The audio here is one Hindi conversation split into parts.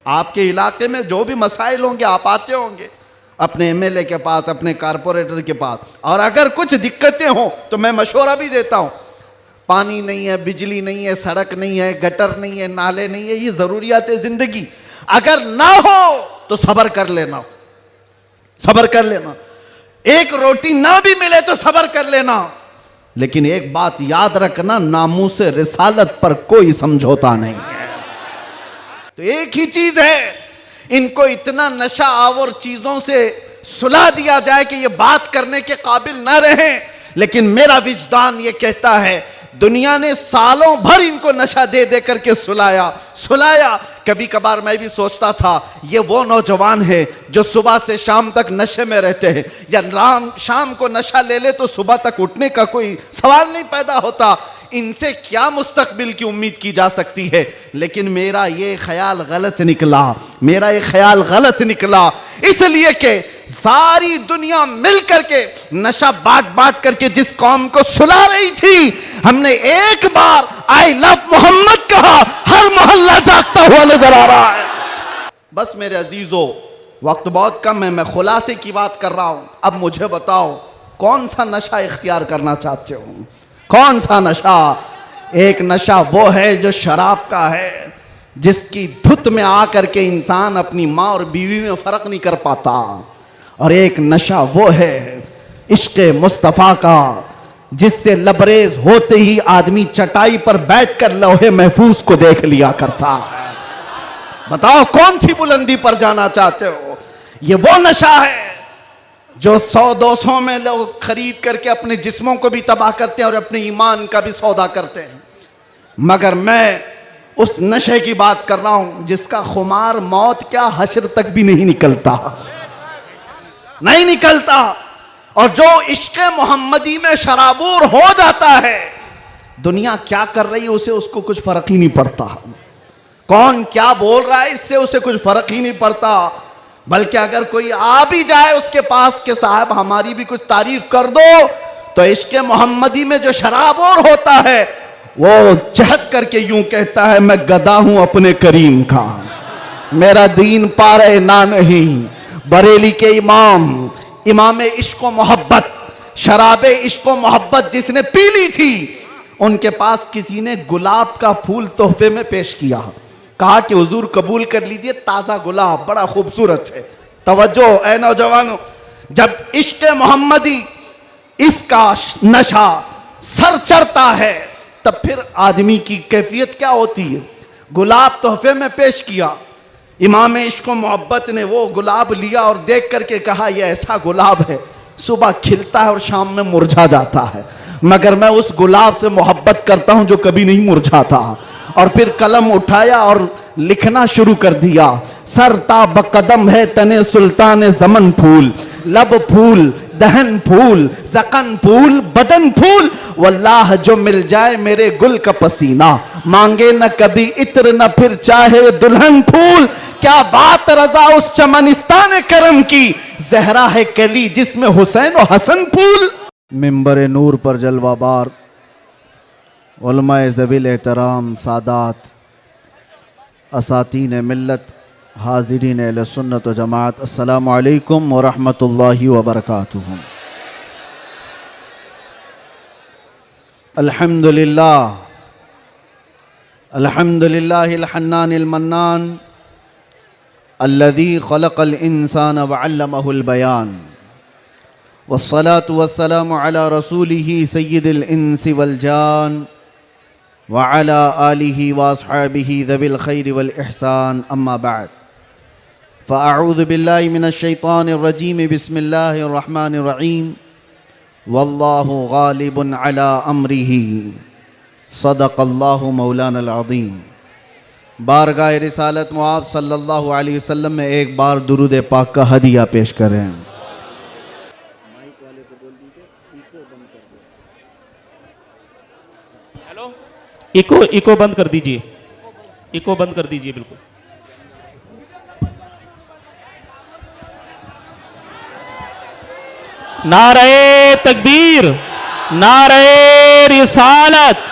आपके इलाके में जो भी मसाइल होंगे आप आते होंगे अपने एमएलए के पास, अपने कारपोरेटर के पास, और अगर कुछ दिक्कतें हों तो मैं मशवरा भी देता हूं। पानी नहीं है, बिजली नहीं है, सड़क नहीं है, गटर नहीं है, नाले नहीं है, ये जरूरियात है जिंदगी। अगर ना हो तो सब्र कर लेना, सब्र कर लेना। एक रोटी ना भी मिले तो सब्र कर लेना, लेकिन एक बात याद रखना, नामूस रिसालत पर कोई समझौता नहीं है। तो एक ही चीज है, इनको इतना नशा आवर चीजों से सुला दिया जाए कि ये बात करने के काबिल ना रहे। लेकिन मेरा विजदान ये कहता है, दुनिया ने सालों भर इनको नशा दे दे करके सुलाया। कभी कभार मैं भी सोचता था ये वो नौजवान है जो सुबह से शाम तक नशे में रहते हैं, या शाम को नशा ले ले तो सुबह तक उठने का कोई सवाल नहीं पैदा होता, इनसे क्या मुस्तकबिल की उम्मीद की जा सकती है। लेकिन मेरा ये ख्याल गलत निकला, इसलिए कि सारी दुनिया मिल करके नशा बांट करके जिस कौम को सुला रही थी, हमने एक बार आई लव मोहम्मद कहा, हर मोहल्ला जागता हुआ नजर आ रहा है। बस मेरे अजीजों, वक्त बहुत कम है, मैं खुलासे की बात कर रहा हूं। अब मुझे बताओ कौन सा नशा इख्तियार करना चाहते हो? कौन सा नशा? एक नशा वो है जो शराब का है, जिसकी धुत में आकर के इंसान अपनी माँ और बीवी में फर्क नहीं कर पाता। और एक नशा वो है इश्क मुस्तफ़ा का, जिससे लबरेज होते ही आदमी चटाई पर बैठकर लौहे महफूज को देख लिया करता है। बताओ कौन सी बुलंदी पर जाना चाहते हो? ये वो नशा है जो 100-200 में लोग खरीद करके अपने जिस्मों को भी तबाह करते हैं और अपने ईमान का भी सौदा करते हैं। मगर मैं उस नशे की बात कर रहा हूं जिसका खुमार मौत क्या हश्र तक भी नहीं निकलता। और जो इश्क मोहम्मदी में शराबूर हो जाता है, दुनिया क्या कर रही है उसे उसको कुछ फर्क ही नहीं पड़ता, कौन क्या बोल रहा है इससे उसे कुछ फर्क ही नहीं पड़ता। बल्कि अगर कोई आ भी जाए उसके पास के साहब हमारी भी कुछ तारीफ कर दो, तो इश्क मोहम्मदी में जो शराबूर होता है वो चहक करके यूं कहता है, मैं गदा हूं अपने करीम का, मेरा दीन पारे ना नहीं। बरेली के इमाम इश्क मोहब्बत, शराबे इश्क मोहब्बत जिसने पी ली थी, उनके पास किसी ने गुलाब का फूल तोहफे में पेश किया, कहा कि हुजूर कबूल कर लीजिए, ताजा गुलाब बड़ा खूबसूरत है। तवज्जो ऐ नौजवानों, जब इश्क मोहम्मदी इसका नशा सर चढ़ता है तब फिर आदमी की कैफियत क्या होती है। गुलाब तोहफे में पेश किया, इमाम इश्क मोहब्बत ने वो गुलाब लिया और देख करके कहा यह ऐसा गुलाब है सुबह खिलता है और शाम में मुरझा जाता है, मगर मैं उस गुलाब से मोहब्बत करता हूं जो कभी नहीं मुरझाता। और फिर कलम उठाया और लिखना शुरू कर दिया, सरता बकदम है तने सुल्तान ज़मन फूल, लब फूल दहन फूल ज़कन फूल बदन फूल, वल्लाह जो मिल जाए मेरे गुल का पसीना, मांगे न कभी इत्र न फिर चाहे दुल्हन फूल। क्या बात रजा उस चमनिस्तान करम की, जहरा है कली जिसमें हुसैन और हसन फूल। मिंबर नूर पर जलवाबार उलमाए ज़वील एहतराम सादात असातीन मिल्लत हाज़िरीन अहले सुन्नत व जमात, अस्सलामु अलैकुम व रहमतुल्लाहि व बरकातुहू। अल्हम्दुलिल्लाह अल्हम्दुलिल्लाहिल हन्नानिल मन्नान अल्लज़ी खलक़ल इंसान व अल्लमहुल बयान, वस्सलातु वस्सलामु अला रसूलिही सय्यिदिल इंसी वल जान व अला आलिही व अस्हाबिही ज़विल खैरि वल इहसान, अम्मा बाद, फ़अऊज़ु बिल्लाहि मिनश शैतानिर रजीम, बिस्मिल्लाहिर रहमानिर रहीम, वल्लाहु गालिबुन अला अम्रिही, सदक़ल्लाहु मौलानल अज़ीम। बारगाह रिसालत मुआब सल्लल्लाहु अलैहि वसल्लम में एक बार दुरूद पाक का हदिया पेश करें। इको बंद कर दीजिए, इको बंद कर दीजिए बिल्कुल। नारे तकबीर, नारे रिसालत,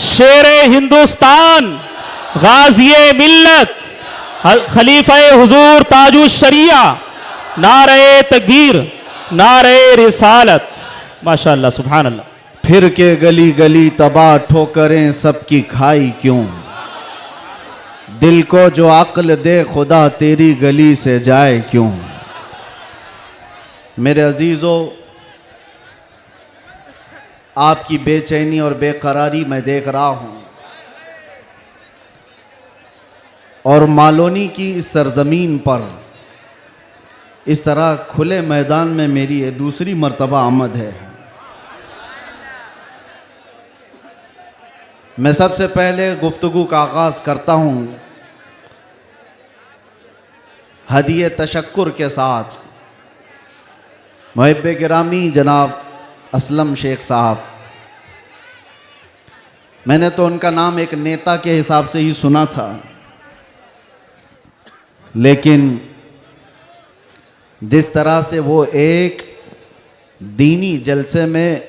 शेरे हिंदुस्तान, गाज़िए मिल्लत, खलीफा हुजूर ताजु शरिया, नारे तकबीर, नारे रिसालत। माशाअल्लाह, सुभान अल्लाह। फिर के गली गली तबाह ठोकरें सबकी खाई क्यों, दिल को जो अक्ल दे खुदा तेरी गली से जाए क्यों। मेरे अजीजों, आपकी बेचैनी और बेकरारी मैं देख रहा हूं, और मालोनी की इस सरजमीन पर इस तरह खुले मैदान में मेरी ये दूसरी मर्तबा आमद है। मैं सबसे पहले गुफ्तगू का आगाज़ करता हूँ हदिये तशक्कुर के साथ मुहिब्बे गिरामी जनाब असलम शेख साहब। मैंने तो उनका नाम एक नेता के हिसाब से ही सुना था, लेकिन जिस तरह से वो एक दीनी जलसे में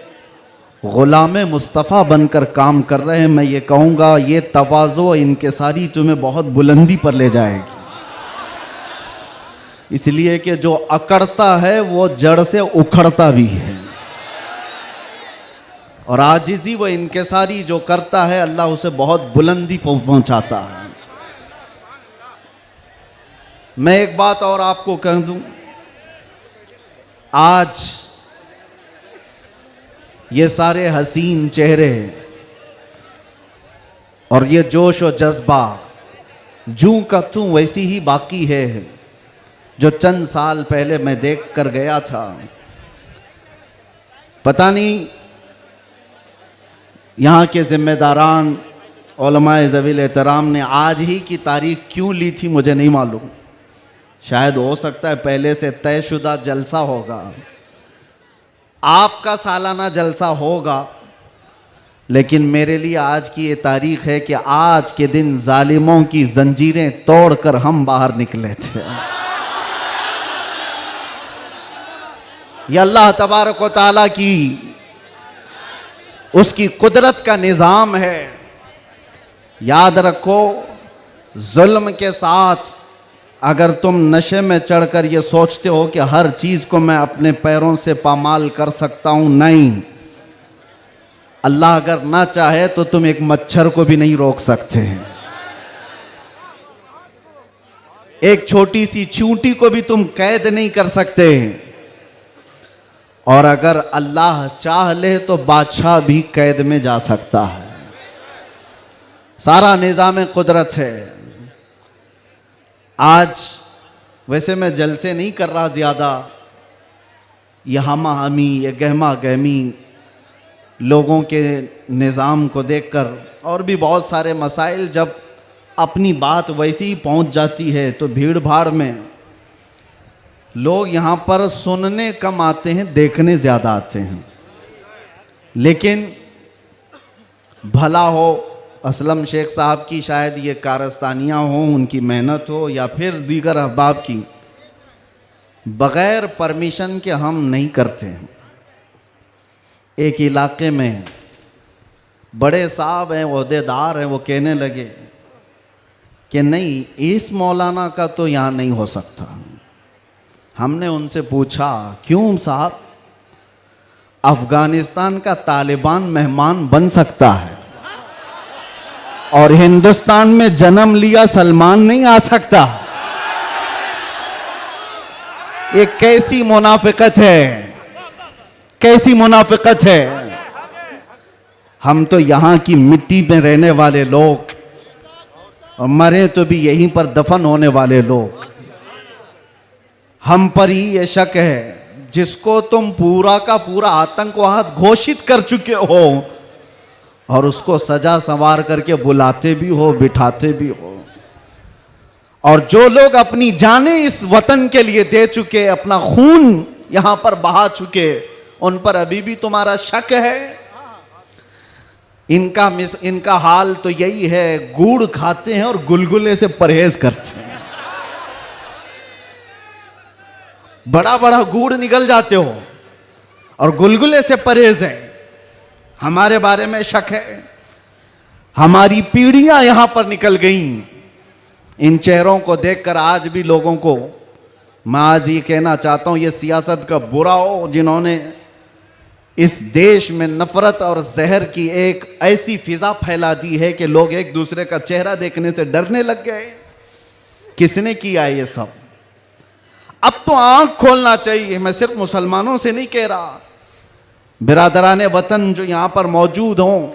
गुलाम मुस्तफ़ा बनकर काम कर रहे हैं, मैं ये कहूँगा ये तवाज़ो इनकिसारी तुम्हें बहुत बुलंदी पर ले जाएगी। इसलिए कि जो अकड़ता है वो जड़ से उखड़ता भी है, और आजिज़ी व इनकिसारी जो करता है अल्लाह उसे बहुत बुलंदी पहुँचाता है। मैं एक बात और आपको कह दूं, आज ये सारे हसीन चेहरे और ये जोश और जज्बा जूं का तूं वैसी ही बाकी है जो चंद साल पहले मैं देख कर गया था। पता नहीं यहाँ के जिम्मेदारान उलमाए ज़वील एहतराम ने आज ही की तारीख क्यों ली थी मुझे नहीं मालूम। शायद हो सकता है पहले से तयशुदा जलसा होगा, आपका सालाना जलसा होगा, लेकिन मेरे लिए आज की ये तारीख है कि आज के दिन जालिमों की जंजीरें तोड़कर हम बाहर निकले थे। ये अल्लाह तबारक व तआला की उसकी कुदरत का निज़ाम है। याद रखो, जुल्म के साथ अगर तुम नशे में चढ़कर ये सोचते हो कि हर चीज़ को मैं अपने पैरों से पामाल कर सकता हूं, नहीं, अल्लाह अगर ना चाहे तो तुम एक मच्छर को भी नहीं रोक सकते हैं, एक छोटी सी चींटी को भी तुम कैद नहीं कर सकते, और अगर अल्लाह चाह ले तो बादशाह भी कैद में जा सकता है। सारा निज़ाम कुदरत है। आज वैसे मैं जलसे नहीं कर रहा ज़्यादा, ये हमा हमी, ये गहमा गहमी लोगों के निज़ाम को देखकर, और भी बहुत सारे मसाइल जब अपनी बात वैसी ही पहुंच जाती है तो भीड़ भाड़ में लोग यहाँ पर सुनने कम आते हैं, देखने ज़्यादा आते हैं। लेकिन भला हो असलम शेख साहब की शायद ये कारस्तानियाँ हों, उनकी मेहनत हो, या फिर दीगर अहबाब की, बग़ैर परमिशन के हम नहीं करते हैं। एक इलाके में बड़े साहब हैं, ओहदेदार हैं, वो कहने लगे कि नहीं, इस मौलाना का तो यहाँ नहीं हो सकता। हमने उनसे पूछा क्यों साहब? अफगानिस्तान का तालिबान मेहमान बन सकता है और हिंदुस्तान में जन्म लिया सलमान नहीं आ सकता। ये कैसी मुनाफिकत है, कैसी मुनाफिकत है। हम तो यहाँ की मिट्टी में रहने वाले लोग, और मरे तो भी यहीं पर दफन होने वाले लोग। हम पर ही ये शक है, जिसको तुम पूरा का पूरा आतंकवाद घोषित कर चुके हो और उसको सजा संवार करके बुलाते भी हो, बिठाते भी हो, और जो लोग अपनी जानें इस वतन के लिए दे चुके, अपना खून यहां पर बहा चुके, उन पर अभी भी तुम्हारा शक है। इनका हाल तो यही है, गुड़ खाते हैं और गुलगुले से परहेज करते हैं। बड़ा बड़ा गुड़ निकल जाते हो और गुलगुले से परहेज है। हमारे बारे में शक है। हमारी पीढ़ियां यहां पर निकल गईं इन चेहरों को देखकर आज भी लोगों को मैं आज ये कहना चाहता हूं, ये सियासत का बुरा हो जिन्होंने इस देश में नफरत और जहर की एक ऐसी फिजा फैला दी है कि लोग एक दूसरे का चेहरा देखने से डरने लग गए। किसने किया ये सब? अब तो आंख खोलना चाहिए। मैं सिर्फ मुसलमानों से नहीं कह रहा, बिरादराने वतन जो यहां पर मौजूद हों,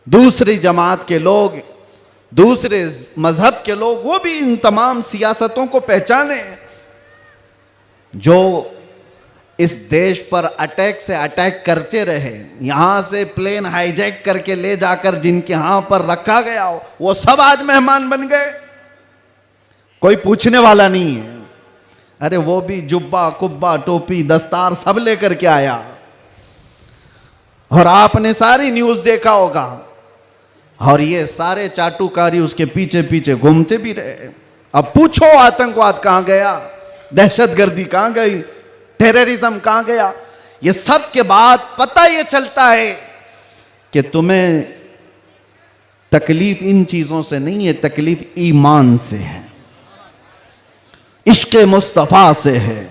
दूसरी जमात के लोग, दूसरे मजहब के लोग, वो भी इन तमाम सियासतों को पहचाने जो इस देश पर अटैक से अटैक करते रहे। यहां से प्लेन हाईजैक करके ले जाकर जिनके यहां पर रखा गया हो, वो सब आज मेहमान बन गए, कोई पूछने वाला नहीं है। अरे वो भी जुब्बा कुब्बा टोपी दस्तार सब लेकर के आया, और आपने सारी न्यूज देखा होगा, और ये सारे चाटुकारी उसके पीछे पीछे घूमते भी रहे। अब पूछो आतंकवाद कहां गया, दहशतगर्दी कहां गई, टेररिज्म कहां गया? ये सब के बाद पता ये चलता है कि तुम्हें तकलीफ इन चीजों से नहीं है, तकलीफ ईमान से है, इश्क़ मुस्तफा से है।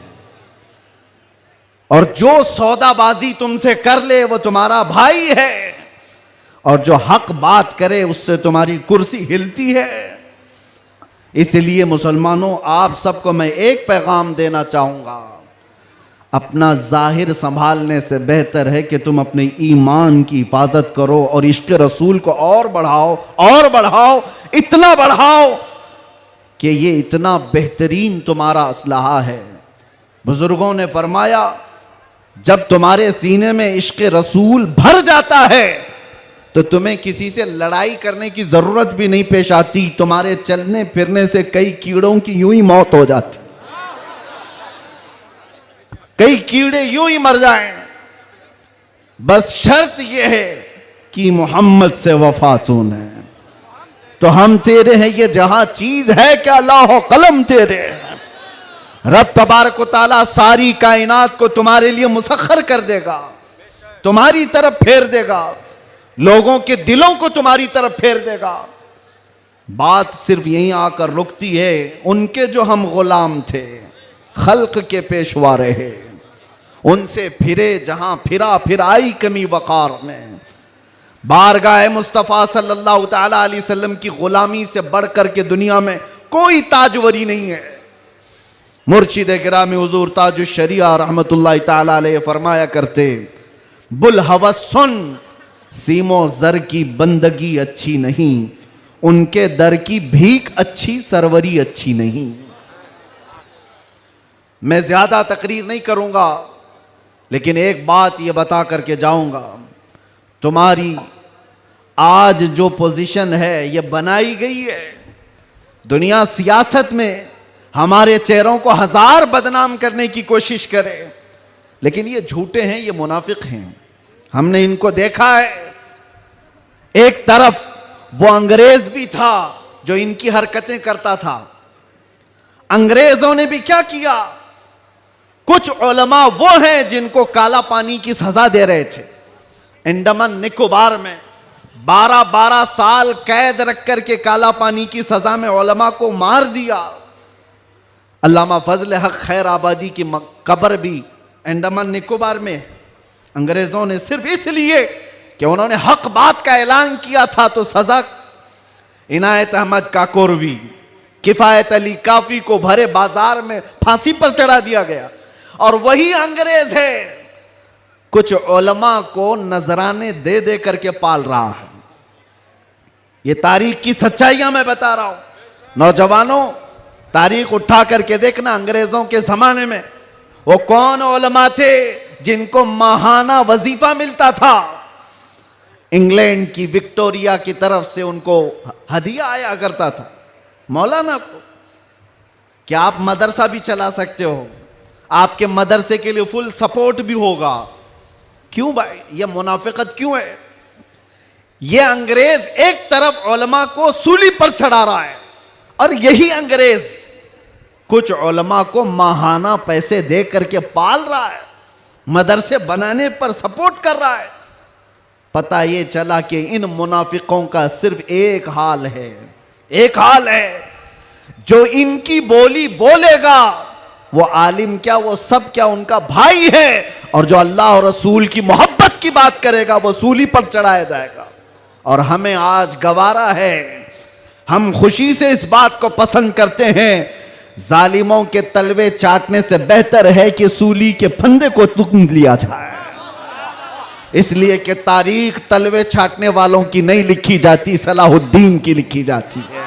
और जो सौदाबाजी तुमसे कर ले वो तुम्हारा भाई है, और जो हक बात करे उससे तुम्हारी कुर्सी हिलती है। इसलिए मुसलमानों, आप सबको मैं एक पैगाम देना चाहूंगा, अपना जाहिर संभालने से बेहतर है कि तुम अपने ईमान की हिफाजत करो और इश्क़ रसूल को और बढ़ाओ, और बढ़ाओ, इतना बढ़ाओ कि ये इतना बेहतरीन तुम्हारा असलहा है। बुजुर्गों ने फरमाया, जब तुम्हारे सीने में इश्क़ रसूल भर जाता है तो तुम्हें किसी से लड़ाई करने की जरूरत भी नहीं पेश आती। तुम्हारे चलने फिरने से कई कीड़ों की यूं ही मौत हो जाती, कई कीड़े यूं ही मर जाएं। बस शर्त यह है कि मोहम्मद से वफा तूने, तो हम तेरे हैं, ये जहां चीज है क्या अल्लाह कलम तेरे हैं। रब तबारक व तआला सारी कायनात को तुम्हारे लिए मुसख्खर कर देगा, तुम्हारी तरफ फेर देगा, लोगों के दिलों को तुम्हारी तरफ फेर देगा। बात सिर्फ यहीं आकर रुकती है, उनके जो हम गुलाम थे, खल्क के पेशवा रहे, उनसे फिरे जहां फिरा, फिर आई कमी वकार में। बारगाह मुस्तफ़ा सल्लल्लाहु ताला अलैहि वसल्लम की गुलामी से बढ़कर के दुनिया में कोई ताजवरी नहीं है। मुर्शिद गिरामी हुजूर ताजुश शरिया रहमतुल्लाह ताला अलैहि फरमाया करते, बुल हवस सुन, सीमो जर की बंदगी अच्छी नहीं, उनके दर की भीख अच्छी, सरवरी अच्छी नहीं। मैं ज्यादा तकरीर नहीं करूंगा, लेकिन एक बात यह बता करके जाऊंगा, तुम्हारी आज जो पोजीशन है ये बनाई गई है। दुनिया सियासत में हमारे चेहरों को हजार बदनाम करने की कोशिश करे, लेकिन ये झूठे हैं, ये मुनाफिक हैं, हमने इनको देखा है। एक तरफ वो अंग्रेज भी था जो इनकी हरकतें करता था। अंग्रेजों ने भी क्या किया, कुछ उलमा वो हैं जिनको काला पानी की सजा दे रहे थे। अंडमान निकोबार में 12-12 साल कैद रख करके काला पानी की सजा में उलमा को मार दिया। अल्लामा फजल हक खैर आबादी की कब्र भी अंडमान निकोबार में। अंग्रेजों ने सिर्फ इसलिए कि उन्होंने हक बात का ऐलान किया था तो सजा इनायत अहमद काकोरवी, किफायत अली काफी को भरे बाजार में फांसी पर चढ़ा दिया गया। और वही अंग्रेज है कुछ उलमा को नजराने दे दे करके पाल रहा है। ये तारीख की सच्चाइयां मैं बता रहा हूं। नौजवानों, तारीख उठा करके देखना, अंग्रेजों के जमाने में वो कौन उलमा थे जिनको माहाना वजीफा मिलता था। इंग्लैंड की विक्टोरिया की तरफ से उनको हदिया आया करता था मौलाना को। क्या आप मदरसा भी चला सकते हो, आपके मदरसे के लिए फुल सपोर्ट भी होगा। क्यों भाई, ये मुनाफिकत क्यों है? ये अंग्रेज एक तरफ उलमा को सूली पर चढ़ा रहा है, और यही अंग्रेज कुछ उलमा को माहाना पैसे दे करके पाल रहा है, मदरसे बनाने पर सपोर्ट कर रहा है। पता ये चला कि इन मुनाफिकों का सिर्फ एक हाल है, एक हाल है, जो इनकी बोली बोलेगा वो आलिम क्या, वो सब क्या उनका भाई है, और जो अल्लाह और रसूल की मोहब्बत की बात करेगा वो सूली पर चढ़ाया जाएगा। और हमें आज गवारा है, हम खुशी से इस बात को पसंद करते हैं, जालिमों के तलवे चाटने से बेहतर है कि सूली के फंदे को तुम लिया जाए। इसलिए कि तारीख तलवे छाटने वालों की नहीं लिखी जाती, सलाहुद्दीन की लिखी जाती है।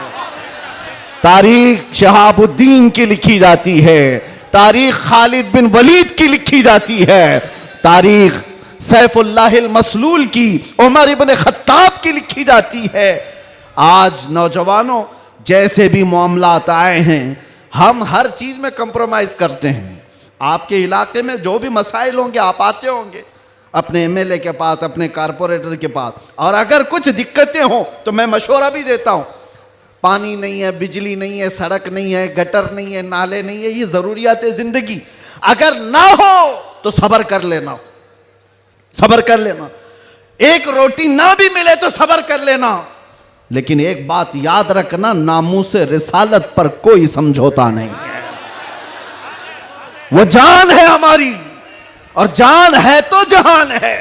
तारीख शहाबुद्दीन की लिखी जाती है, तारीख खालिद बिन वलीद की लिखी जाती है, तारीख सैफुल्लाहिल मसलूल की, उमर इब्न खत्ताब की लिखी जाती है। आज नौजवानों, जैसे भी मामलात आए हैं, हम हर चीज में कंप्रोमाइज करते हैं। आपके इलाके में जो भी मसाइल होंगे आप आते होंगे अपने एमएलए के पास, अपने कारपोरेटर के पास, और अगर कुछ दिक्कतें हो तो मैं मशवरा भी देता हूं। पानी नहीं है, बिजली नहीं है, सड़क नहीं है, गटर नहीं है, नाले नहीं है, ये जरूरियात है जिंदगी। अगर ना हो तो सब्र कर लेना, सब्र कर लेना। एक रोटी ना भी मिले तो सब्र कर लेना, लेकिन एक बात याद रखना, नामूसे रिसालत पर कोई समझौता नहीं है। वो जान है हमारी, और जान है तो जहान है।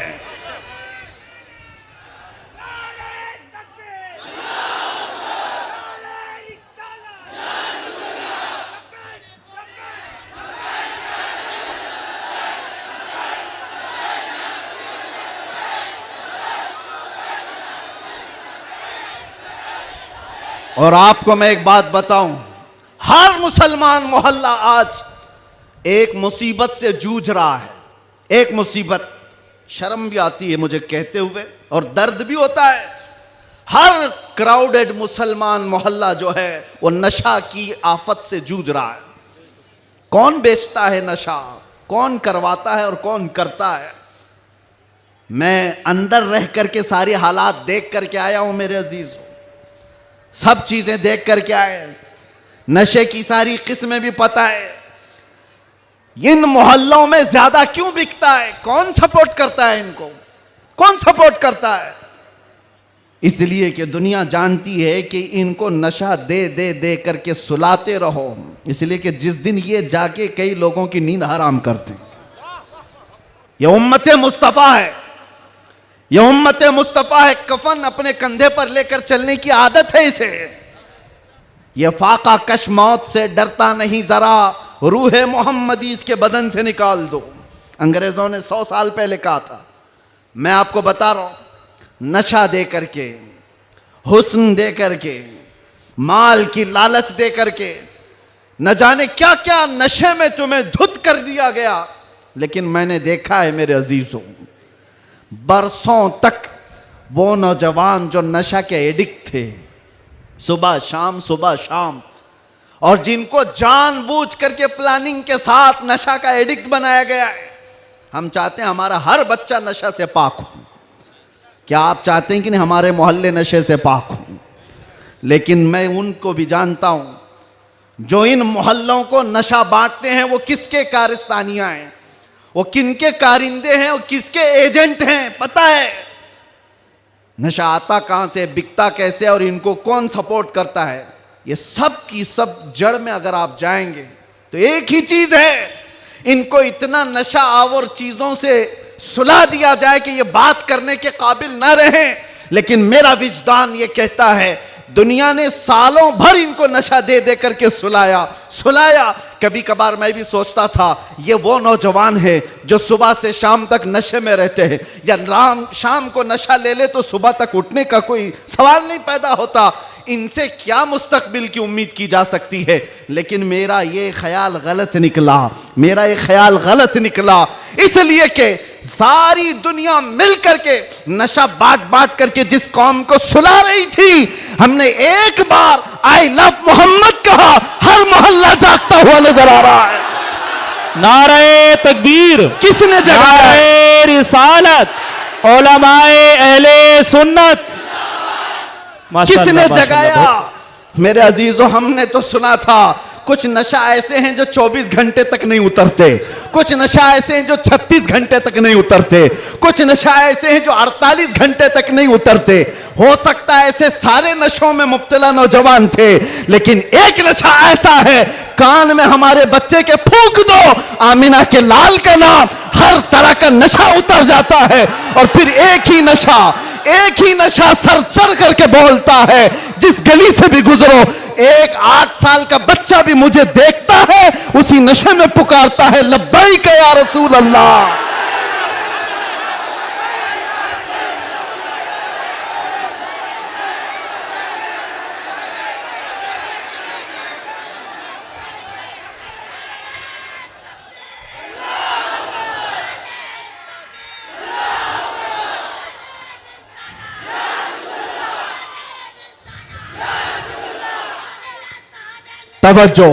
और आपको मैं एक बात बताऊं, हर मुसलमान मोहल्ला आज एक मुसीबत से जूझ रहा है। एक मुसीबत, शर्म भी आती है मुझे कहते हुए और दर्द भी होता है। हर क्राउडेड मुसलमान मोहल्ला जो है वो नशा की आफत से जूझ रहा है। कौन बेचता है नशा, कौन करवाता है और कौन करता है। मैं अंदर रह करके सारे हालात देख करके आया हूं मेरे अजीज, सब चीजें देख करके आए, नशे की सारी किस्में भी पता है। इन मोहल्लों में ज्यादा क्यों बिकता है, कौन सपोर्ट करता है इनको, कौन सपोर्ट करता है? इसलिए कि दुनिया जानती है कि इनको नशा दे दे दे करके सुलाते रहो, इसलिए कि जिस दिन ये जाके कई लोगों की नींद हराम करते हैं। ये उम्मते मुस्तफा है, ये उम्मते मुस्तफा है। कफन अपने कंधे पर लेकर चलने की आदत है इसे। ये फाका कश मौत से डरता नहीं जरा, रूह मोहम्मदी इसके बदन से निकाल दो। अंग्रेजों ने 100 साल पहले कहा था। मैं आपको बता रहा हूं, नशा दे करके, हुस्न दे करके, माल की लालच दे करके, न जाने क्या क्या नशे में तुम्हें धुत कर दिया गया। लेकिन मैंने देखा है मेरे अजीजों, बरसों तक वो नौजवान जो नशा के एडिक्ट थे, सुबह शाम, और जिनको जानबूझ करके प्लानिंग के साथ नशा का एडिक्ट बनाया गया है। हम चाहते हैं हमारा हर बच्चा नशा से पाक हो। क्या आप चाहते हैं कि नहीं हमारे मोहल्ले नशे से पाक हो? लेकिन मैं उनको भी जानता हूं जो इन मोहल्लों को नशा बांटते हैं, वो किसके कारस्तानियां हैं, वो किनके कारिंदे हैं, वो किसके एजेंट हैं, पता है। नशा आता कहां से, बिकता कैसे, और इनको कौन सपोर्ट करता है, ये सब की सब जड़ में अगर आप जाएंगे तो एक ही चीज है, इनको इतना नशा आवर चीजों से सुला दिया जाए कि ये बात करने के काबिल ना रहे। लेकिन मेरा विजदान ये कहता है, दुनिया ने सालों भर इनको नशा दे दे करके सुलाया। कभी कभार मैं भी सोचता था ये वो नौजवान है जो सुबह से शाम तक नशे में रहते हैं, या शाम को नशा ले ले तो सुबह तक उठने का कोई सवाल नहीं पैदा होता। इनसे क्या मुस्तकबिल की उम्मीद की जा सकती है। लेकिन मेरा ये ख्याल गलत निकला, इसलिए कि सारी दुनिया मिल करके नशा बांट करके जिस कौम को सुला रही थी, हमने एक बार आई लव मोहम्मद कहा, हर मोहल्ला जागता हुआ नजर आ रहा है। नारे तकबीर, किसने जगाया? नारे रिसालत, उलमाए अहले सुन्नत, किसने जगाया? मेरे अजीजों, हमने तो सुना था कुछ नशा ऐसे हैं जो 24 घंटे तक नहीं उतरते, कुछ नशा ऐसे हैं जो 36 घंटे तक नहीं उतरते, कुछ नशा ऐसे हैं जो 48 घंटे तक नहीं उतरते। हो सकता है ऐसे सारे नशों में मुब्तला नौजवान थे, लेकिन एक नशा ऐसा है, कान में हमारे बच्चे के फूंक दो आमिना के लाल का नाम, हर तरह का नशा उतर जाता है। और फिर एक ही नशा सर चढ़ करके बोलता है, जिस गली से भी गुजरो एक 8 साल का बच्चा भी मुझे देखता है, उसी नशे में पुकारता है लब्बैक या रसूल अल्लाह। तवज्जो,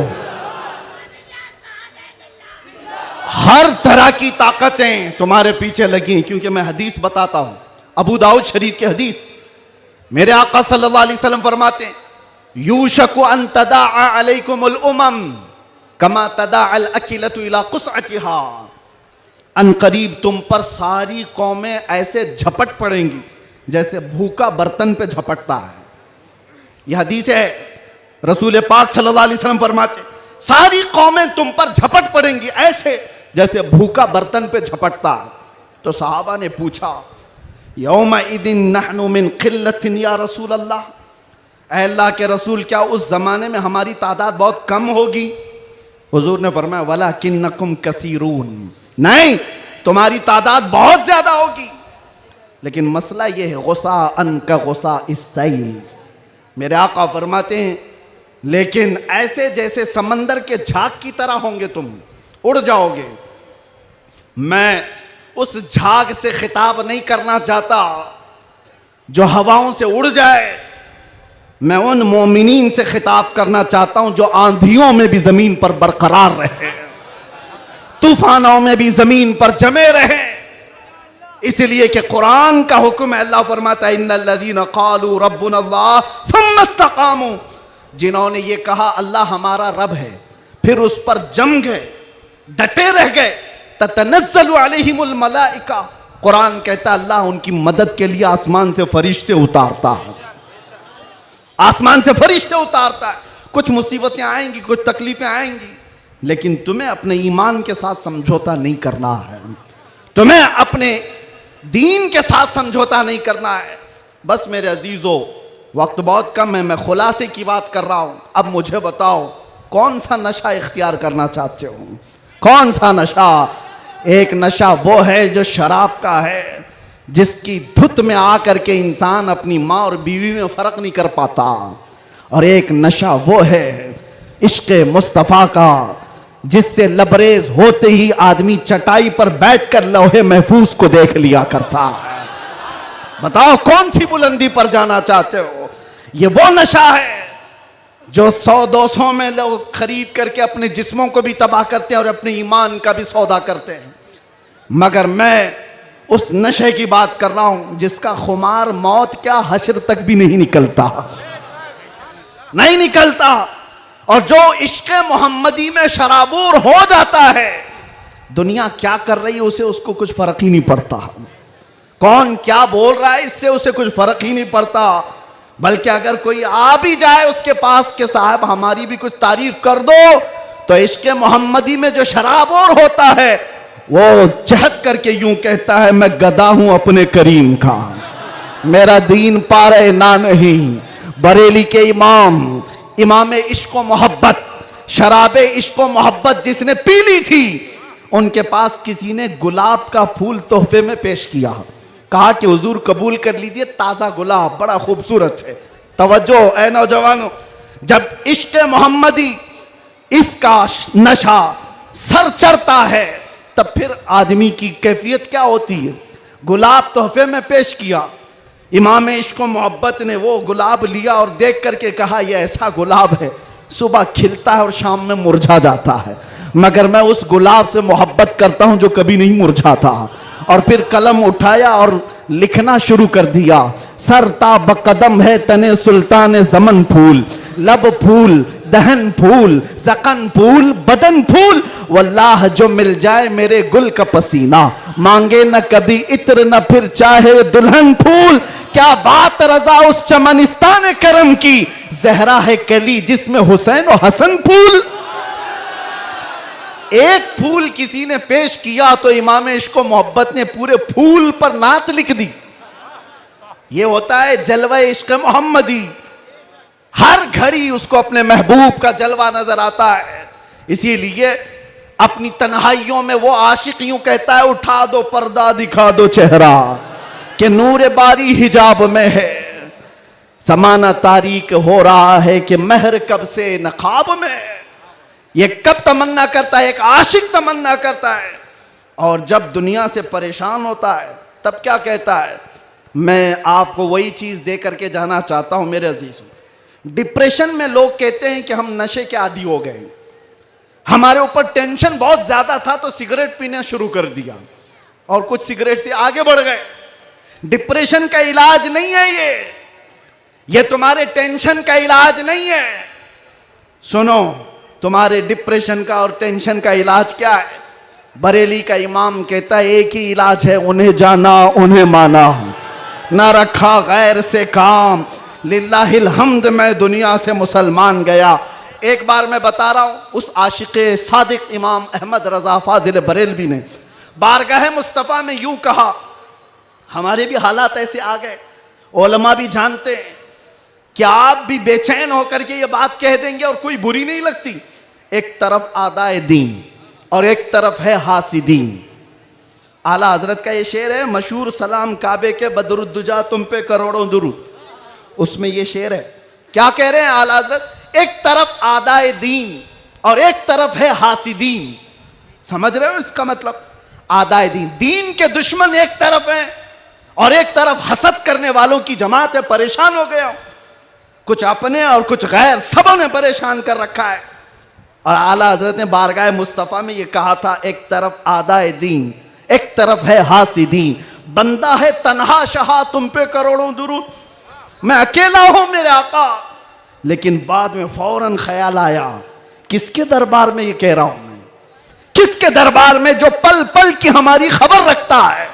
हर तरह की ताकतें तुम्हारे पीछे लगी, क्योंकि मैं हदीस बताता हूं, अबू दाऊद शरीफ की हदीस। मेरे आका सल्लल्लाहु अलैहि वसल्लम फरमाते हैं, यूशकु अन तदाअ अलैकुमुल उमम कमा तदाअल अकिलतु इला कुसअतिहा। अन करीब तुम पर सारी कौमें ऐसे झपट पड़ेंगी जैसे भूखा बर्तन पे झपटता है। यह हदीस है, रसूल पाक सल्लल्लाहु अलैहि वसल्लम फरमाते, सारी कौमें तुम पर झपट पड़ेंगी ऐसे जैसे भूखा बर्तन पे झपटता है। तो सहाबा ने पूछा, यौमा इदिन नहनु मिन क़िल्लतिन या रसूल अल्लाह, ऐ अल्लाह के रसूल क्या उस जमाने में हमारी तादाद बहुत कम होगी? हुजूर ने फरमाया, वलाकिन्नकुम कसीरून, नहीं तुम्हारी तादाद बहुत ज्यादा होगी, लेकिन मसला यह है गुस्सा अन का गुस्सा इस्सैल। मेरे आका फरमाते हैं, लेकिन ऐसे जैसे समंदर के झाग की तरह होंगे, तुम उड़ जाओगे। मैं उस झाग से खिताब नहीं करना चाहता जो हवाओं से उड़ जाए, मैं उन मोमिनीन से खिताब करना चाहता हूं जो आंधियों में भी जमीन पर बरकरार रहे, तूफानों में भी जमीन पर जमे रहे। इसलिए कि कुरान का हुक्म है, अल्लाह फरमाता है, इन्नल्लज़ीना क़ालू रब्बुनल्लाह थुम्मा इस्तक़ामू, जिन्होंने ये कहा अल्लाह हमारा रब है, फिर उस पर जम गए, डटे रह गए, ततनज़्ज़लु अलैहिमुल मलाइका, कुरान कहता है अल्लाह उनकी मदद के लिए आसमान से फरिश्ते उतारता है, आसमान से फरिश्ते उतारता है। कुछ मुसीबतें आएंगी, कुछ तकलीफें आएंगी, लेकिन तुम्हें अपने ईमान के साथ समझौता नहीं करना है, तुम्हें अपने दीन के साथ समझौता नहीं करना है। बस मेरे अजीजों, वक्त बहुत कम है, मैं खुलासे की बात कर रहा हूं। अब मुझे बताओ, कौन सा नशा इख्तियार करना चाहते हो? कौन सा नशा? एक नशा वो है जो शराब का है, जिसकी धुत में आकर के इंसान अपनी माँ और बीवी में फर्क नहीं कर पाता। और एक नशा वो है इश्क मुस्तफ़ा का, जिससे लबरेज होते ही आदमी चटाई पर बैठकर लौहे महफूज को देख लिया करता है। बताओ कौन सी बुलंदी पर जाना चाहते हो? ये वो नशा है जो 100-200 में लोग खरीद करके अपने जिस्मों को भी तबाह करते हैं और अपने ईमान का भी सौदा करते हैं। मगर मैं उस नशे की बात कर रहा हूं जिसका खुमार मौत क्या हश्र तक भी नहीं निकलता, नहीं निकलता। और जो इश्क मोहम्मदी में शराबूर हो जाता है, दुनिया क्या कर रही है उसे उसको कुछ फर्क ही नहीं पड़ता, कौन क्या बोल रहा है इससे उसे कुछ फर्क ही नहीं पड़ता। बल्कि अगर कोई आ भी जाए उसके पास के साहब हमारी भी कुछ तारीफ कर दो, तो इश्क मोहम्मदी में जो शराबूर होता है वो चहक करके यूं कहता है, मैं गदा हूं अपने करीम का, मेरा दीन पारे ना नहीं। बरेली के इमाम इश्को मोहब्बत, शराबे इश्को मोहब्बत जिसने पी ली थी, उनके पास किसी ने गुलाब का फूल तोहफे में पेश किया, कहा कि हुजूर कबूल कर लीजिए, ताज़ा गुलाब बड़ा खूबसूरत है। तवज्जो ऐ नौजवानों, जब इश्क मोहम्मदी इसका नशा सर चढ़ता है तब फिर आदमी की कैफियत क्या होती है। गुलाब तोहफे में पेश किया, इमाम इश्क मोहब्बत ने वो गुलाब लिया और देख करके कहा यह ऐसा गुलाब है सुबह खिलता है और शाम में मुरझा जाता है, मगर मैं उस गुलाब से मोहब्बत करता हूं जो कभी नहीं मुरझाता। और फिर कलम उठाया और लिखना शुरू कर दिया, सरता बकदम है तने सुल्तान जमन फूल, लब फूल, दहन फूल, ज़कन फूल, बदन फूल, वल्लाह जो मिल जाए मेरे गुल का पसीना, मांगे न कभी इत्र न फिर चाहे दुल्हन फूल। क्या बात रजा उस चमनिस्तान करम की, जहरा है कली जिसमें हुसैन और हसन फूल। एक फूल किसी ने पेश किया तो इमाम इश्क व मोहब्बत ने पूरे फूल पर नात लिख दी। ये होता है जलवा इश्क मोहम्मदी। हर घड़ी उसको अपने महबूब का जलवा नजर आता है। इसीलिए अपनी तन्हाइयों में वो आशिक यूं कहता है, उठा दो पर्दा दिखा दो चेहरा कि नूर बारी हिजाब में है। समाना तारीक हो रहा है कि महर कब से नकाब में है। ये कब तमन्ना करता है, एक आशिक तमन्ना करता है। और जब दुनिया से परेशान होता है तब क्या कहता है, मैं आपको वही चीज दे करके जाना चाहता हूं मेरे अजीजों। डिप्रेशन में लोग कहते हैं कि हम नशे के आदी हो गए, हमारे ऊपर टेंशन बहुत ज्यादा था तो सिगरेट पीना शुरू कर दिया और कुछ सिगरेट से आगे बढ़ गए। डिप्रेशन का इलाज नहीं है ये तुम्हारे टेंशन का इलाज नहीं है। सुनो, तुम्हारे डिप्रेशन का और टेंशन का इलाज क्या है? बरेली का इमाम कहता है एक ही इलाज है, उन्हें जाना उन्हें माना, ना रखा गैर से काम, लिल्लाहिल हम्द मैं दुनिया से मुसलमान गया। एक बार मैं बता रहा हूं, उस आशिक़े सादिक इमाम अहमद रजा फाजिल बरेलवी ने बारगाह मुस्तफ़ा में यूं कहा, हमारे भी हालात ऐसे आ गए, उलमा भी जानते हैं कि आप भी बेचैन होकर के ये बात कह देंगे और कोई बुरी नहीं लगती। एक तरफ आदाए दीन और एक तरफ है हासिदीन। आला हजरत का ये शेर है मशहूर, सलाम काबे के बदरुद्दुजा तुम पे करोड़ों दुरूद। उसमें ये शेर है, क्या कह रहे हैं आला हजरत, एक तरफ आदाए दीन और एक तरफ है हासिदीन। समझ रहे हो इसका मतलब? आदाए दीन, दीन के दुश्मन एक तरफ हैं और एक तरफ हसद करने वालों की जमात है। परेशान हो गया, कुछ अपने और कुछ गैर, सबों ने परेशान कर रखा है। और आला हजरत ने बारगाह मुस्तफ़ा में ये कहा था, एक तरफ आदाए दीन एक तरफ है हासिदीन। बंदा है तन्हा शाह तुम पे करोड़ों दुरूद, मैं अकेला हूं मेरे आका। लेकिन बाद में फौरन ख्याल आया, किसके दरबार में ये कह रहा हूं मैं? किसके दरबार में जो पल पल की हमारी खबर रखता है,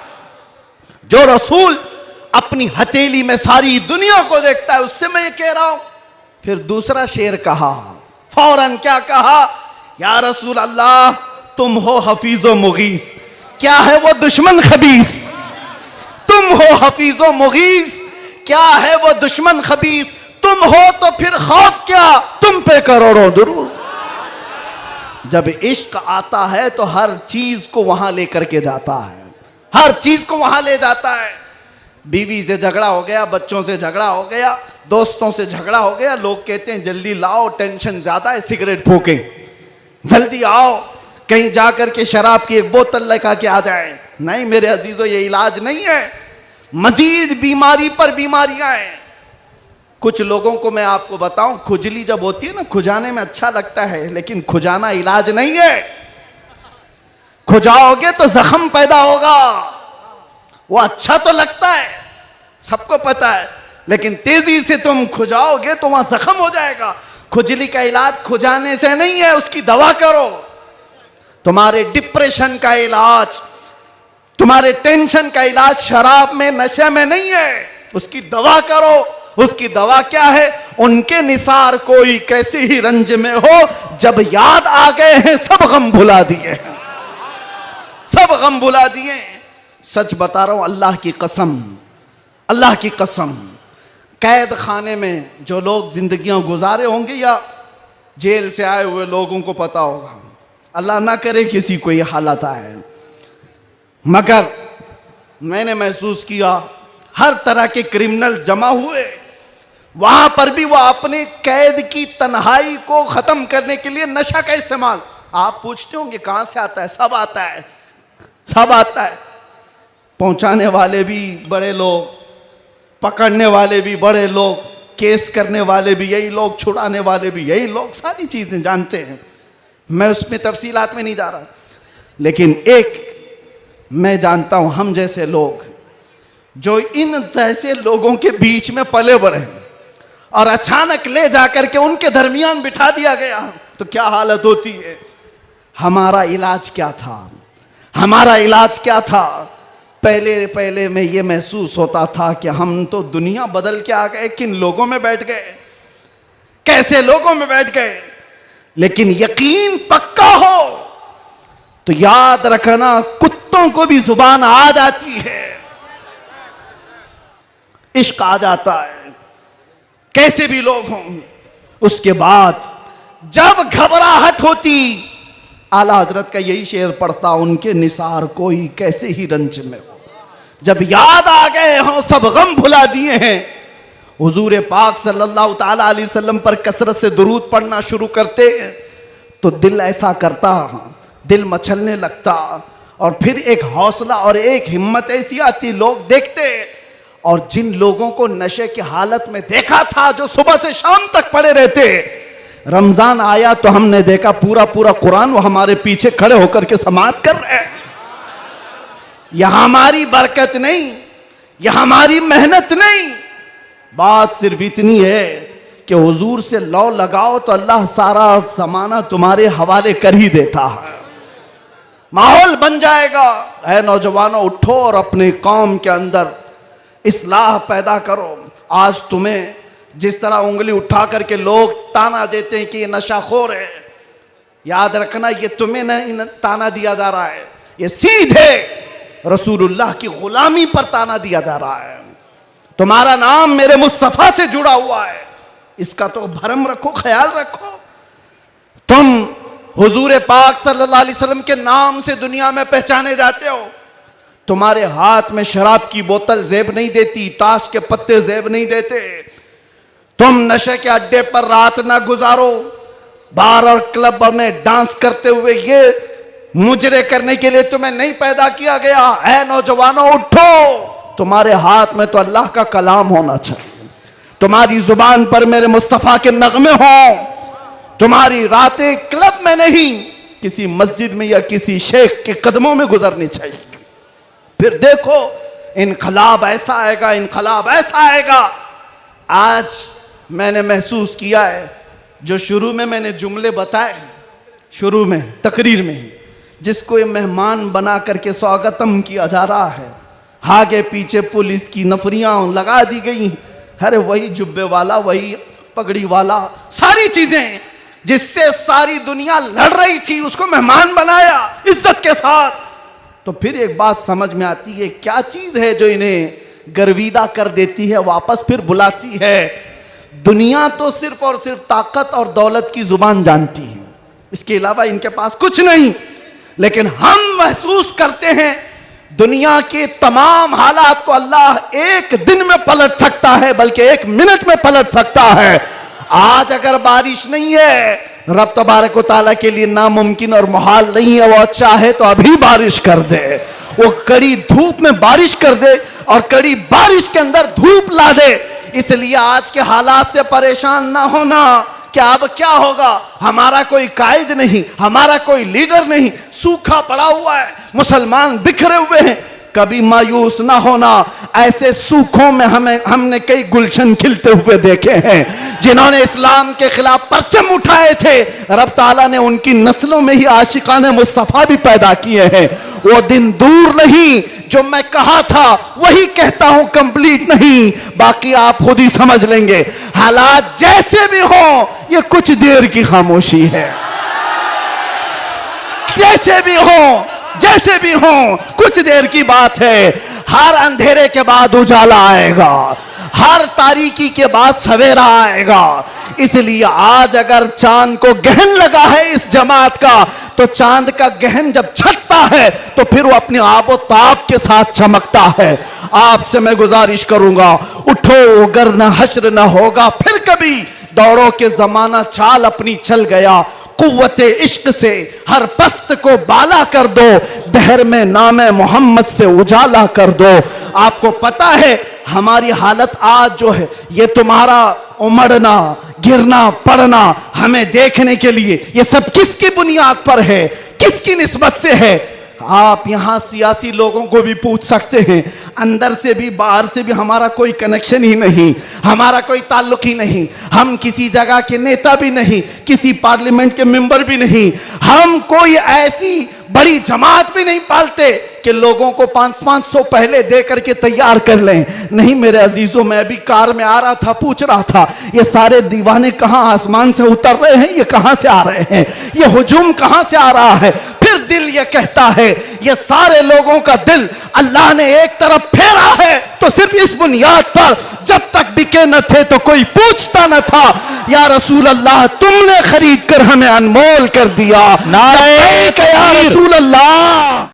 जो रसूल अपनी हथेली में सारी दुनिया को देखता है, उससे मैं ये कह रहा हूं। फिर दूसरा शेर कहा, फौरन क्या कहा, या रसूल अल्लाह तुम हो हफीजो मुगीस, क्या है वो दुश्मन खबीस। तुम हो हफीजो मुगीस, क्या है वो दुश्मन खबीस। तुम हो तो फिर खौफ क्या, तुम पे करोड़ों दुरूद। जब इश्क आता है तो हर चीज को वहां लेकर के जाता है, हर चीज को वहां ले जाता है। बीवी से झगड़ा हो गया, बच्चों से झगड़ा हो गया, दोस्तों से झगड़ा हो गया, लोग कहते हैं जल्दी लाओ, टेंशन ज्यादा है, सिगरेट फूकें, जल्दी आओ, कहीं जाकर के शराब की एक बोतल लेकर के आ जाए। नहीं मेरे अजीजों, ये इलाज नहीं है, मजीद बीमारी पर बीमारियां हैं। कुछ लोगों को मैं आपको बताऊं, खुजली जब होती है ना, खुजाने में अच्छा लगता है, लेकिन खुजाना इलाज नहीं है। खुजाओगे तो जख्म पैदा होगा। वो अच्छा तो लगता है, सबको पता है, लेकिन तेजी से तुम खुजाओगे तो वहां जख्म हो जाएगा। खुजली का इलाज खुजाने से नहीं है, उसकी दवा करो। तुम्हारे डिप्रेशन का इलाज, तुम्हारे टेंशन का इलाज शराब में, नशे में नहीं है, उसकी दवा करो। उसकी दवा क्या है? उनके निसार कोई कैसे ही रंज में हो, जब याद आ गए हैं सब गम भुला दिए, सब गम भुला दिए। सच बता रहा हूं, अल्लाह की कसम, अल्लाह की कसम, कैद खाने में जो लोग जिंदगियां गुजारे होंगे या जेल से आए हुए लोगों को पता होगा, अल्लाह ना करे किसी को ये हालत आए, मगर मैंने महसूस किया हर तरह के क्रिमिनल जमा हुए, वहां पर भी वो अपने कैद की तन्हाई को खत्म करने के लिए नशा का इस्तेमाल। आप पूछते होंगे कहां से आता है? सब आता है, सब आता है। पहुंचाने वाले भी बड़े लोग, पकड़ने वाले भी बड़े लोग, केस करने वाले भी यही लोग, छुड़ाने वाले भी यही लोग, सारी चीजें जानते हैं। मैं उसमें तफसीलात में नहीं जा रहा, लेकिन एक मैं जानता हूं, हम जैसे लोग जो इन जैसे लोगों के बीच में पले बढ़े और अचानक ले जाकर के उनके दरमियान बिठा दिया गया तो क्या हालत होती है। हमारा इलाज क्या था, हमारा इलाज क्या था। पहले पहले में ये महसूस होता था कि हम तो दुनिया बदल के आ गए, किन लोगों में बैठ गए, कैसे लोगों में बैठ गए। लेकिन यकीन पक्का हो तो याद रखना, कुत्तों को भी जुबान आ जाती है, इश्क आ जाता है, कैसे भी लोग हों। उसके बाद जब घबराहट होती, आला हजरत का यही शेर पढ़ता, उनके निसार कोई कैसे ही रंज में हो। जब याद आ गए हों, सब गम भुला दिए हैं, हुजूर पाक सल्लल्लाहु ताला अलैहि वसल्लम पर कसरत से दुरूद पढ़ना शुरू करते तो दिल ऐसा करता, दिल मचलने लगता। और फिर एक हौसला और एक हिम्मत ऐसी आती, लोग देखते। और जिन लोगों को नशे की हालत में देखा था, जो सुबह से शाम तक पड़े रहते, रमजान आया तो हमने देखा पूरा पूरा कुरान वो हमारे पीछे खड़े होकर के समाअत कर रहे हैं। यह हमारी बरकत नहीं, यह हमारी मेहनत नहीं, बात सिर्फ इतनी है कि हुजूर से लौ लगाओ तो अल्लाह सारा जमाना तुम्हारे हवाले कर ही देता है। माहौल बन जाएगा। है नौजवानों, उठो और अपने कौम के अंदर इस्लाह पैदा करो। आज तुम्हें जिस तरह उंगली उठा करके लोग ताना देते हैं कि ये नशाखोर है, याद रखना ये तुम्हें नहीं ताना दिया जा रहा है, ये सीधे रसूलुल्लाह की गुलामी पर ताना दिया जा रहा है। तुम्हारा नाम मेरे मुस्तफा से जुड़ा हुआ है, इसका तो भरम रखो, ख्याल रखो। तुम हुजूर पाक सल्लल्लाहु अलैहि वसल्लम के नाम से दुनिया में पहचाने जाते हो। तुम्हारे हाथ में शराब की बोतल जेब नहीं देती, ताश के पत्ते जेब नहीं देते। तुम नशे के अड्डे पर रात ना गुजारो, बार और क्लब में डांस करते हुए ये मुजरे करने के लिए तुम्हें नहीं पैदा किया गया है। नौजवानों उठो, तुम्हारे हाथ में तो अल्लाह का कलाम होना चाहिए, तुम्हारी जुबान पर मेरे मुस्तफा के नगमे हों, तुम्हारी रातें क्लब में नहीं किसी मस्जिद में या किसी शेख के कदमों में गुजरनी चाहिए। फिर देखो इनकलाब ऐसा आएगा, इनकलाब ऐसा आएगा। आज मैंने महसूस किया है, जो शुरू में मैंने जुमले बताए, शुरू में तकरीर में, जिसको ये मेहमान बना करके स्वागतम किया जा रहा है, आगे पीछे पुलिस की नफरियां लगा दी गई। अरे वही जुब्बे वाला, वही पगड़ी वाला, सारी चीजें जिससे सारी दुनिया लड़ रही थी, उसको मेहमान बनाया इज्जत के साथ। तो फिर एक बात समझ में आती है, क्या चीज है जो इन्हें गर्विदा कर देती है, वापस फिर बुलाती है। दुनिया तो सिर्फ और सिर्फ ताकत और दौलत की जुबान जानती है, इसके अलावा इनके पास कुछ नहीं। लेकिन हम महसूस करते हैं दुनिया के तमाम हालात को अल्लाह एक दिन में पलट सकता है, बल्कि एक मिनट में पलट सकता है। आज अगर बारिश नहीं है, रब तबारक व तआला के लिए नामुमकिन और मुहाल नहीं है, वो चाहे तो अभी बारिश कर दे, वो कड़ी धूप में बारिश कर दे और कड़ी बारिश के अंदर धूप ला दे। इसलिए आज के हालात से परेशान ना होना कि अब क्या होगा, हमारा कोई कायद नहीं, हमारा कोई लीडर नहीं, सूखा पड़ा हुआ है, मुसलमान बिखरे हुए हैं। कभी मायूस ना होना, ऐसे सूखों में हमने कई गुलशन खिलते हुए देखे हैं। जिन्होंने इस्लाम के खिलाफ परचम उठाए थे, रब ताला ने उनकी नस्लों में ही आशिकाने मुस्तफा भी पैदा किए हैं। वो दिन दूर नहीं, जो मैं कहा था वही कहता हूं, कंप्लीट नहीं, बाकी आप खुद ही समझ लेंगे। हालात जैसे भी हो, ये कुछ देर की खामोशी है। जैसे भी हो, जैसे भी हो, कुछ देर की बात है। हर अंधेरे के बाद उजाला आएगा, हर तारीकी के बाद सवेरा आएगा। इसलिए आज अगर चांद को गहन लगा है इस जमात का, तो चांद का गहन जब छटता है तो फिर वो अपने आबो ताब के साथ चमकता है। आपसे मैं गुजारिश करूंगा, उठो, अगर न हश्र न होगा फिर कभी, दौड़ो के जमाना चाल अपनी चल गया। कुव्वते इश्क से हर पस्त को बाला कर दो, दहर में नामे मोहम्मद से उजाला कर दो। आपको पता है हमारी हालत आज जो है, ये तुम्हारा उमड़ना, गिरना, पड़ना हमें देखने के लिए, ये सब किसकी बुनियाद पर है, किसकी निस्बत से है? आप यहाँ सियासी लोगों को भी पूछ सकते हैं, अंदर से भी बाहर से भी हमारा कोई कनेक्शन ही नहीं, हमारा कोई ताल्लुक ही नहीं, हम किसी जगह के नेता भी नहीं, किसी पार्लियामेंट के मेंबर भी नहीं, हम कोई ऐसी बड़ी जमात भी नहीं पालते कि लोगों को 500 पहले दे करके तैयार कर लें। नहीं मेरे अजीजों, मैं भी कार में आ रहा था, पूछ रहा था ये सारे दीवाने कहां आसमान से उतर रहे हैं, ये कहां से आ रहे हैं, ये हुजूम कहां से आ रहा है। फिर दिल ये कहता है ये सारे लोगों का दिल अल्लाह ने एक तरफ फेरा है तो सिर्फ इस बुनियाद पर जब तक बिके न थे तो कोई पूछता न था। या रसूल अल्लाह तुमने खरीद कर हमें अनमोल कर दिया। नारे या रसूल अल्लाह।